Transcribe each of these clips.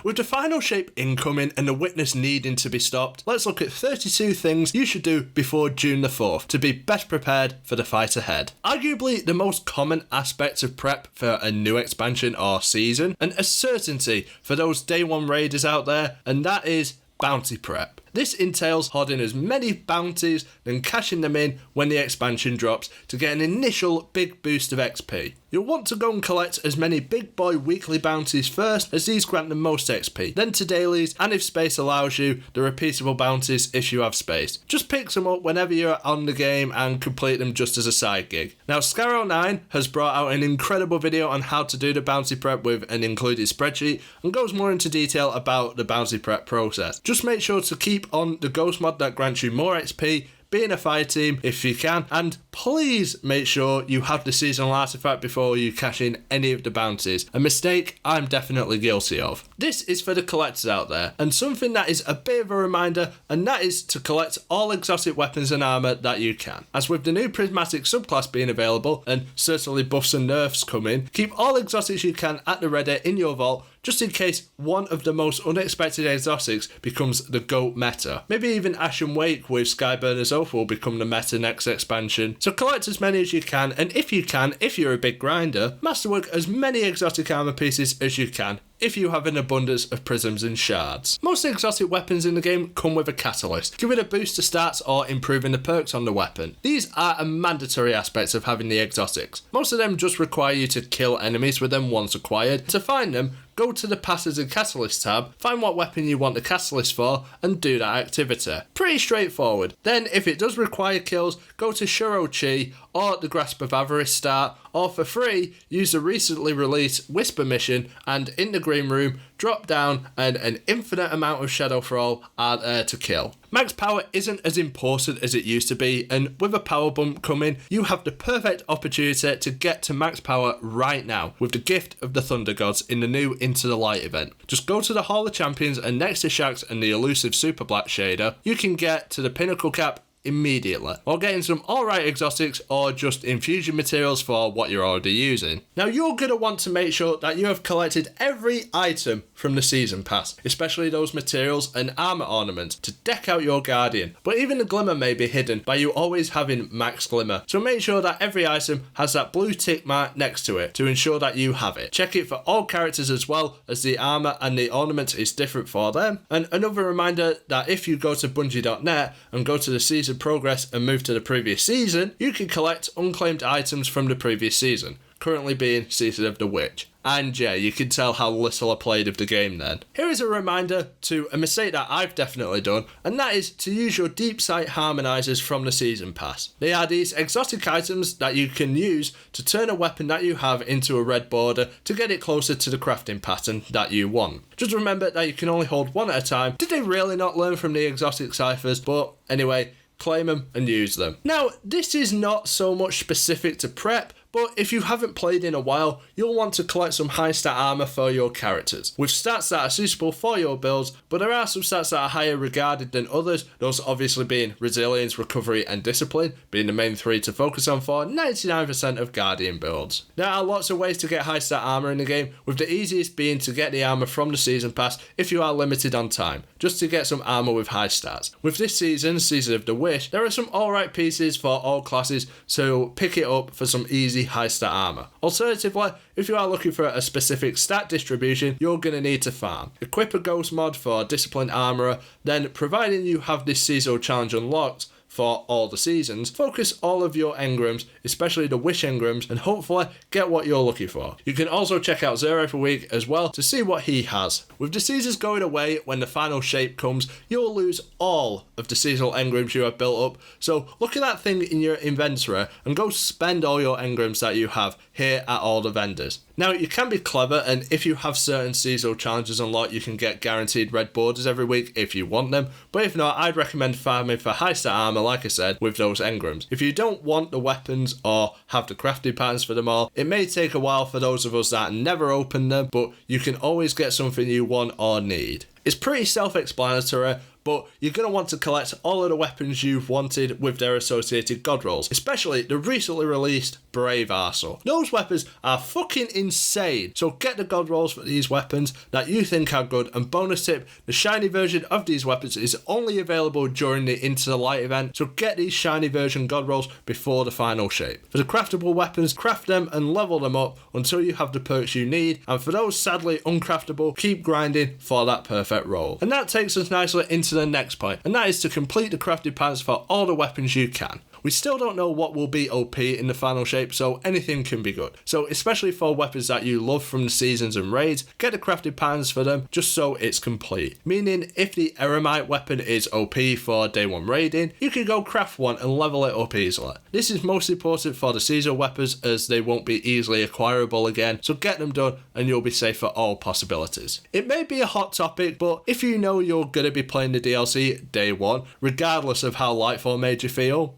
With the final shape incoming and the witness needing to be stopped, let's look at 32 things you should do before June the 4th to be best prepared for the fight ahead. Arguably the most common aspect of prep for a new expansion or season, and a certainty for those day one raiders out there, and that is bounty prep. This entails hoarding as many bounties and cashing them in when the expansion drops to get an initial big boost of XP. You'll want to go and collect as many big boy weekly bounties first, as these grant the most XP, then to dailies, and if space allows you, the repeatable bounties if you have space. Just pick them up whenever you're on the game and complete them just as a side gig. Now Scarrow9 has brought out an incredible video on how to do the bounty prep with an included spreadsheet and goes more into detail about the bounty prep process. Just make sure to keep on the ghost mod that grants you more XP, be in a fire team if you can, and please make sure you have the seasonal artifact before you cash in any of the bounties. A mistake I'm definitely guilty of. This is for the collectors out there, and something that is a bit of a reminder, and that is to collect all exotic weapons and armour that you can. As with the new prismatic subclass being available, and certainly buffs and nerfs coming, keep all exotics you can at the ready in your vault, just in case one of the most unexpected exotics becomes the GOAT meta. Maybe even Ashen Wake with Skyburner's Oath will become the meta next expansion. So collect as many as you can, and if you can, if you're a big grinder, masterwork as many exotic armour pieces as you can, if you have an abundance of prisms and shards. Most exotic weapons in the game come with a catalyst, giving a boost to stats or improving the perks on the weapon. These are a mandatory aspect of having the exotics. Most of them just require you to kill enemies with them once acquired. To find them, go to the Passes and Catalyst tab, find what weapon you want the catalyst for, and do that activity. Pretty straightforward. Then, if it does require kills, go to Shuro Chi or the Grasp of Avarice start, or for free, use the recently released Whisper mission, and in the Green Room, drop down and an infinite amount of Shadow Thrall are there to kill. Max power isn't as important as it used to be, and with a power bump coming, you have the perfect opportunity to get to max power right now with the Gift of the Thunder Gods in the new Into the Light event. Just go to the Hall of Champions, and next to Shaxx and the elusive Super Black shader, you can get to the Pinnacle Cap immediately, or getting some alright exotics or just infusion materials for what you're already using. Now you're going to want to make sure that you have collected every item from the season pass, especially those materials and armour ornaments to deck out your Guardian, but even the glimmer may be hidden by you always having max glimmer, so make sure that every item has that blue tick mark next to it to ensure that you have it. Check it for all characters as well, as the armour and the ornament is different for them. And another reminder that if you go to bungie.net and go to the season progress and move to the previous season, you can collect unclaimed items from the previous season, currently being Season of the Witch. And yeah, you can tell how little I played of the game then. Here is a reminder to a mistake that I've definitely done, and that is to use your Deepsight Harmonizers from the Season Pass. They are these exotic items that you can use to turn a weapon that you have into a red border to get it closer to the crafting pattern that you want. Just remember that you can only hold one at a time. Did they really not learn from the exotic ciphers? But anyway, claim them and use them. Now, this is not so much specific to prep, but if you haven't played in a while, you'll want to collect some high stat armour for your characters, with stats that are suitable for your builds, but there are some stats that are higher regarded than others, those obviously being resilience, recovery and discipline, being the main three to focus on for 99% of Guardian builds. There are lots of ways to get high stat armour in the game, with the easiest being to get the armour from the Season Pass if you are limited on time, just to get some armour with high stats. With this season, Season of the Wish, there are some alright pieces for all classes, so pick it up for some easy high stat armour. Alternatively, if you are looking for a specific stat distribution, you're going to need to farm. Equip a ghost mod for disciplined armourer, then providing you have this seasonal challenge unlocked for all the seasons, focus all of your Engrams, especially the Wish Engrams, and hopefully get what you're looking for. You can also check out Zero for Week as well to see what he has. With the seasons going away when the final shape comes, you'll lose all of the seasonal Engrams you have built up, so look at that thing in your inventory and go spend all your Engrams that you have here at all the vendors. Now, you can be clever, and if you have certain seasonal challenges unlocked, you can get guaranteed red borders every week if you want them, but if not, I'd recommend farming for high stat armour, like I said, with those Engrams. If you don't want the weapons or have the crafting patterns for them all, it may take a while for those of us that never open them, but you can always get something you want or need. It's pretty self-explanatory, but you're going to want to collect all of the weapons you've wanted with their associated god rolls, especially the recently released Brave Arsenal. Those weapons are fucking insane, so get the god rolls for these weapons that you think are good, and bonus tip, the shiny version of these weapons is only available during the Into the Light event, so get these shiny version god rolls before the final shape. For the craftable weapons, craft them and level them up until you have the perks you need, and for those sadly uncraftable, keep grinding for that perfect roll. And that takes us nicely into the next point, and that is to complete the crafted patterns for all the weapons you can. We still don't know what will be OP in the final shape, so anything can be good. So especially for weapons that you love from the seasons and raids, get the crafted patterns for them just so it's complete. Meaning if the Eremite weapon is OP for day 1 raiding, you can go craft one and level it up easily. This is most important for the seasonal weapons as they won't be easily acquirable again, so get them done and you'll be safe for all possibilities. It may be a hot topic, but if you know you're going to be playing the DLC day 1, regardless of how Lightfall made you feel,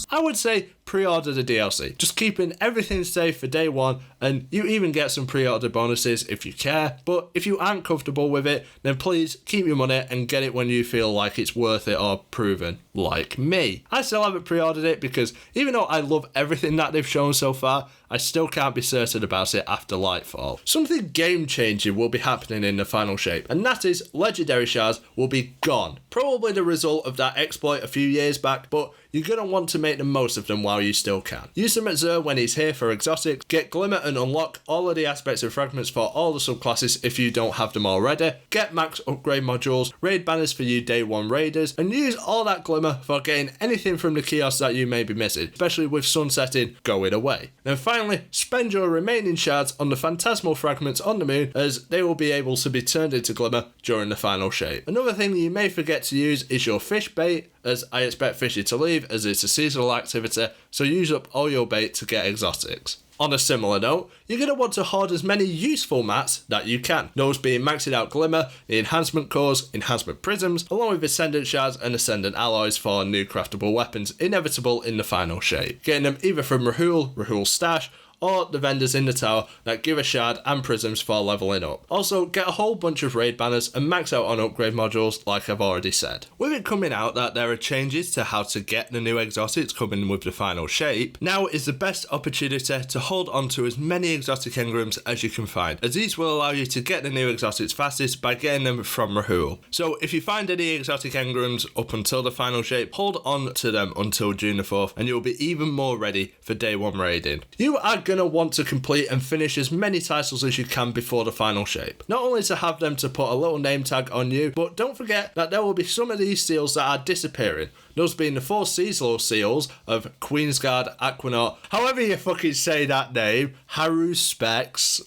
I would say pre-order the DLC. Just keeping everything safe for day 1, and you even get some pre-order bonuses if you care, but if you aren't comfortable with it, then please keep your money and get it when you feel like it's worth it or proven, like me. I still haven't pre-ordered it because even though I love everything that they've shown so far, I still can't be certain about it after Lightfall. Something game-changing will be happening in the final shape, and that is legendary shards will be gone. Probably the result of that exploit a few years back, but you're going to want to make the most of them while you still can. Use them at Xur when he's here for exotics, get Glimmer and unlock all of the aspects and fragments for all the subclasses if you don't have them already, get max upgrade modules, raid banners for you day 1 raiders, and use all that Glimmer for getting anything from the kiosks that you may be missing, especially with sunsetting going away. Then finally, spend your remaining shards on the phantasmal fragments on the moon as they will be able to be turned into Glimmer during the final shape. Another thing you may forget to use is your fish bait, as I expect fishy to leave as it's a seasonal activity, so use up all your bait to get exotics. On a similar note, you're going to want to hoard as many useful mats that you can, those being maxed out Glimmer, the enhancement cores, enhancement prisms, along with ascendant shards and ascendant alloys for new craftable weapons inevitable in the final shape. Getting them either from Rahul's stash, or the vendors in the tower that give a shard and prisms for leveling up. Also, get a whole bunch of raid banners and max out on upgrade modules like I've already said. With it coming out that there are changes to how to get the new exotics coming with the final shape, now is the best opportunity to hold on to as many exotic engrams as you can find, as these will allow you to get the new exotics fastest by getting them from Rahul. So if you find any exotic engrams up until the final shape, hold on to them until June the 4th and you'll be even more ready for day 1 raiding. You are going to want to complete and finish as many titles as you can before the final shape. Not only to have them to put a little name tag on you, but don't forget that there will be some of these seals that are disappearing. Those being the 4 seasonal seals of Queensguard, Aquanaut, however you fucking say that name, Haruspex,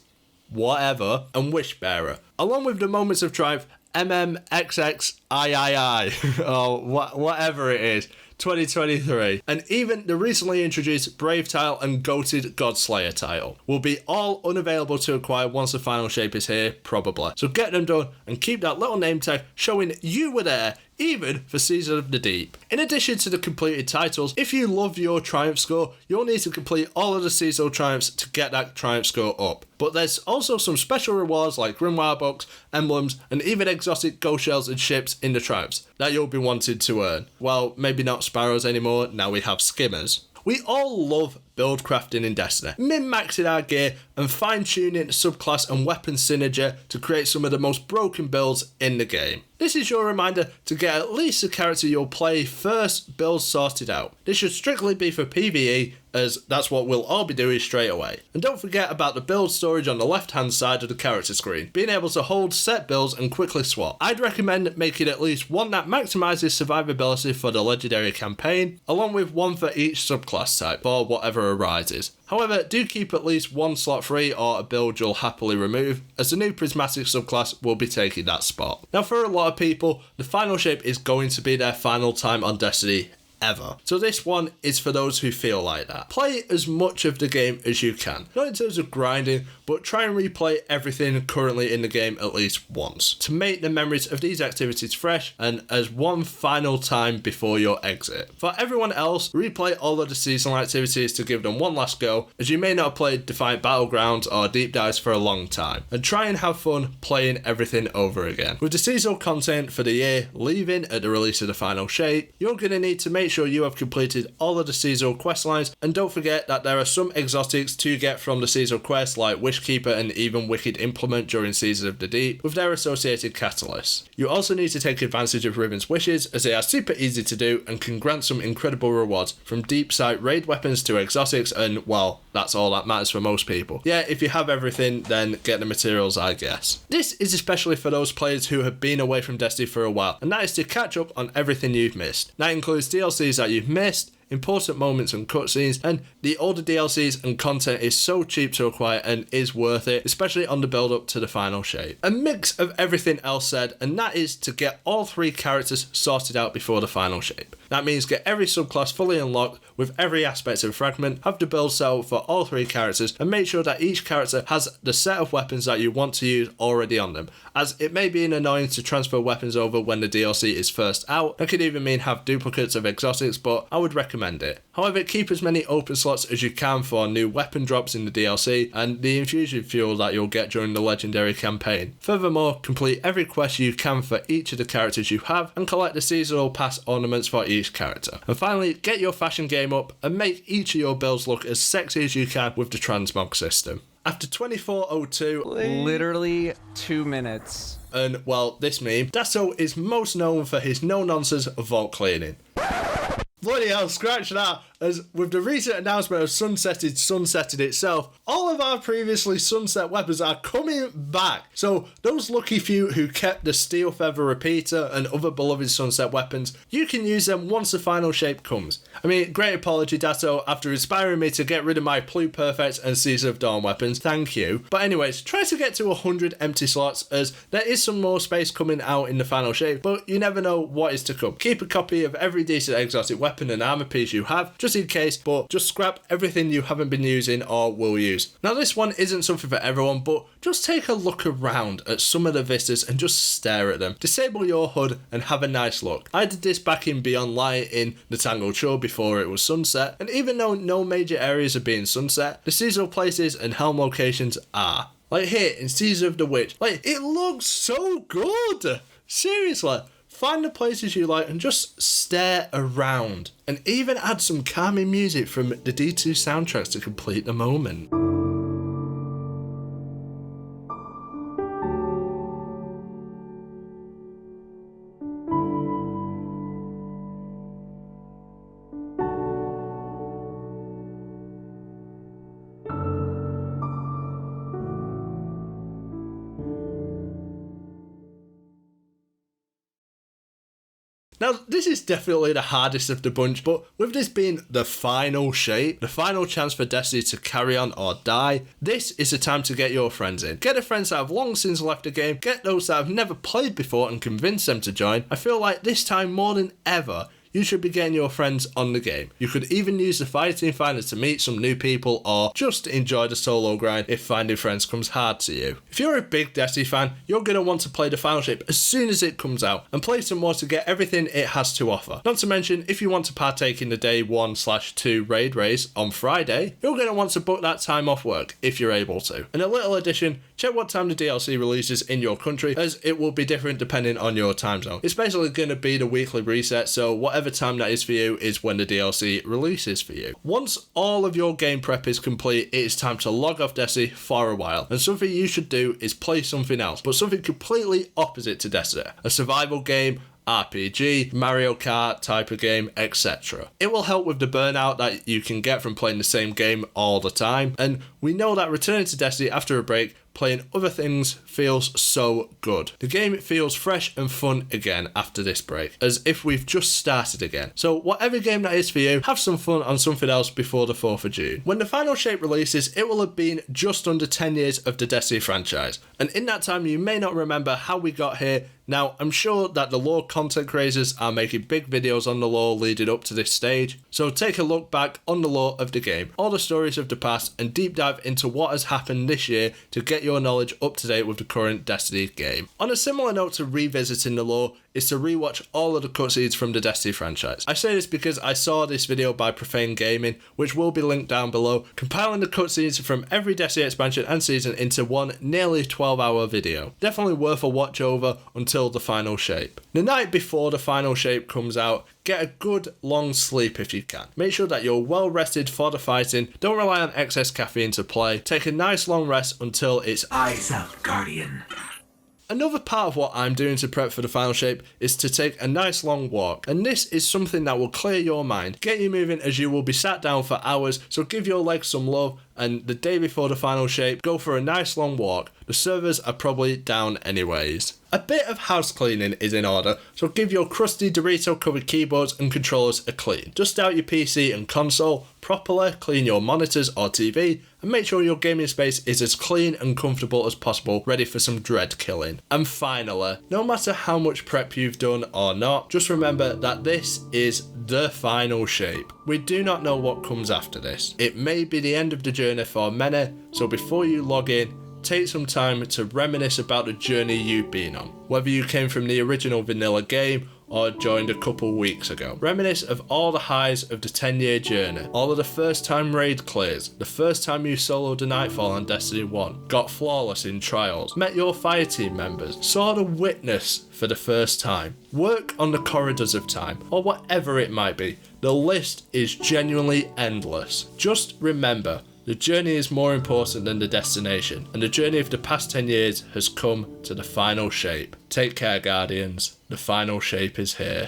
whatever, and Wishbearer. Along with the Moments of Triumph, MMXXIII, or whatever it is. 2023, and even the recently introduced Brave tile and Goated Godslayer tile will be all unavailable to acquire once the final shape is here, probably. So get them done and keep that little name tag showing you were there, even for Season of the Deep. In addition to the completed titles, if you love your Triumph score, you'll need to complete all of the seasonal Triumphs to get that Triumph score up. But there's also some special rewards like Grimoire books, emblems, and even exotic ghost shells and ships in the Triumphs that you'll be wanting to earn. Well, maybe not Sparrows anymore, now we have Skimmers. We all love build crafting in Destiny, min-maxing our gear and fine-tuning subclass and weapon synergy to create some of the most broken builds in the game. This is your reminder to get at least the character you'll play first build sorted out. This should strictly be for PvE, as that's what we'll all be doing straight away. And don't forget about the build storage on the left hand side of the character screen, being able to hold set builds and quickly swap. I'd recommend making at least one that maximises survivability for the legendary campaign, along with one for each subclass type for whatever arises. However, do keep at least one slot free or a build you'll happily remove, as the new prismatic subclass will be taking that spot. Now for a lot of people, the final shape is going to be their final time on Destiny ever. So this one is for those who feel like that. Play as much of the game as you can, not in terms of grinding, but try and replay everything currently in the game at least once to make the memories of these activities fresh and as one final time before your exit. For everyone else, replay all of the seasonal activities to give them one last go, as you may not have played Defiant Battlegrounds or Deep Dives for a long time, and try and have fun playing everything over again. With the seasonal content for the year leaving at the release of the final shape, you're going to need to make sure you have completed all of the seasonal quest lines, and don't forget that there are some exotics to get from the seasonal quests like Wishkeeper and even Wicked Implement during Seasons of the Deep with their associated catalysts. You also need to take advantage of Riven's wishes, as they are super easy to do and can grant some incredible rewards, from Deepsight raid weapons to exotics, and well, that's all that matters for most people. Yeah, if you have everything, then get the materials, I guess. This is especially for those players who have been away from Destiny for a while, and that is to catch up on everything you've missed. That includes DLCs that you've missed, important moments and cutscenes, and the older DLCs and content is so cheap to acquire and is worth it, especially on the build up to the final shape. A mix of everything else said, and that is to get all 3 characters sorted out before the final shape. That means get every subclass fully unlocked with every aspect of Fragment, have the build set up for all 3 characters, and make sure that each character has the set of weapons that you want to use already on them, as it may be an annoyance to transfer weapons over when the DLC is first out. That could even mean have duplicates of exotics, but I would recommend it. However, keep as many open slots as you can for new weapon drops in the DLC and the infusion fuel that you'll get during the legendary campaign. Furthermore, complete every quest you can for each of the characters you have and collect the seasonal pass ornaments for each character. And finally, get your fashion game up and make each of your builds look as sexy as you can with the transmog system. After 2402, literally 2 minutes. And well, this meme, Dasso is most known for his no-nonsense vault cleaning. Bloody hell, scratch that, as with the recent announcement of sunsetting itself, all of our previously sunset weapons are coming back. So those lucky few who kept the Steel Feather Repeater and other beloved sunset weapons, you can use them once the final shape comes. I mean, great apology Dato, after inspiring me to get rid of my Pluperfect and Season of Dawn weapons, thank you. But anyways, try to get to 100 empty slots, as there is some more space coming out in the final shape, but you never know what is to come. Keep a copy of every decent exotic weapon and armor piece you have, just in case, but just scrap everything you haven't been using or will use. Now this one isn't something for everyone, but just take a look around at some of the vistas and just stare at them. Disable your HUD and have a nice look. I did this back in Beyond Light in the Tangled Shore before it was sunset, and even though no major areas are being sunset, the seasonal places and helm locations are. Like here in Season of the Witch, like it looks so good! Seriously. Find the places you like and just stare around. And even add some calming music from the D2 soundtracks to complete the moment. Now, this is definitely the hardest of the bunch, but with this being the final shape, the final chance for Destiny to carry on or die, this is the time to get your friends in. Get the friends that have long since left the game, get those that have never played before and convince them to join. I feel like this time more than ever, you should be getting your friends on the game. You could even use the Fireteam Finders to meet some new people or just enjoy the solo grind if finding friends comes hard to you. If you're a big Destiny fan, you're going to want to play the final shape as soon as it comes out and play some more to get everything it has to offer. Not to mention, if you want to partake in the day 1/2 raid race on Friday, you're going to want to book that time off work if you're able to. And a little addition, check what time the DLC releases in your country, as it will be different depending on your time zone. It's basically going to be the weekly reset, so whatever time that is for you is when the DLC releases for you. Once all of your game prep is complete, it is time to log off Destiny for a while, and something you should do is play something else, but something completely opposite to Destiny. A survival game, RPG, Mario Kart type of game, etc. It will help with the burnout that you can get from playing the same game all the time, and we know that returning to Destiny after a break, playing other things feels so good. The game feels fresh and fun again after this break, as if we've just started again. So whatever game that is for you, have some fun on something else before the 4th of June. When the final shape releases, it will have been just under 10 years of the Destiny franchise, and in that time you may not remember how we got here. Now, I'm sure that the lore content creators are making big videos on the lore leading up to this stage, so take a look back on the lore of the game, all the stories of the past, and deep dive dive into what has happened this year to get your knowledge up to date with the current Destiny game. On a similar note to revisiting the lore is to rewatch all of the cutscenes from the Destiny franchise. I say this because I saw this video by Profane Gaming, which will be linked down below, compiling the cutscenes from every Destiny expansion and season into one nearly 12-hour video. Definitely worth a watch over until the final shape. The night before the final shape comes out, get a good long sleep if you can. Make sure that you're well rested for the fighting, don't rely on excess caffeine to play, take a nice long rest until it's Eyes out, Guardian. Another part of what I'm doing to prep for the final shape is to take a nice long walk, and this is something that will clear your mind, get you moving as you will be sat down for hours, so give your legs some love, and the day before the final shape, go for a nice long walk. The servers are probably down anyways. A bit of house cleaning is in order, so give your crusty Dorito covered keyboards and controllers a clean. Dust out your PC and console properly, clean your monitors or TV, and make sure your gaming space is as clean and comfortable as possible, ready for some dread killing. And finally, no matter how much prep you've done or not, just remember that this is the final shape. We do not know what comes after this. It may be the end of the journey for many, so before you log in, take some time to reminisce about the journey you've been on, whether you came from the original vanilla game or joined a couple weeks ago. Reminisce of all the highs of the 10-year journey, all of the first time raid clears, the first time you soloed a Nightfall on Destiny 1, got flawless in trials, met your fire team members, saw the witness for the first time, work on the corridors of time, or whatever it might be. The list is genuinely endless. Just remember, the journey is more important than the destination, and the journey of the past 10 years has come to the final shape. Take care, Guardians. The final shape is here.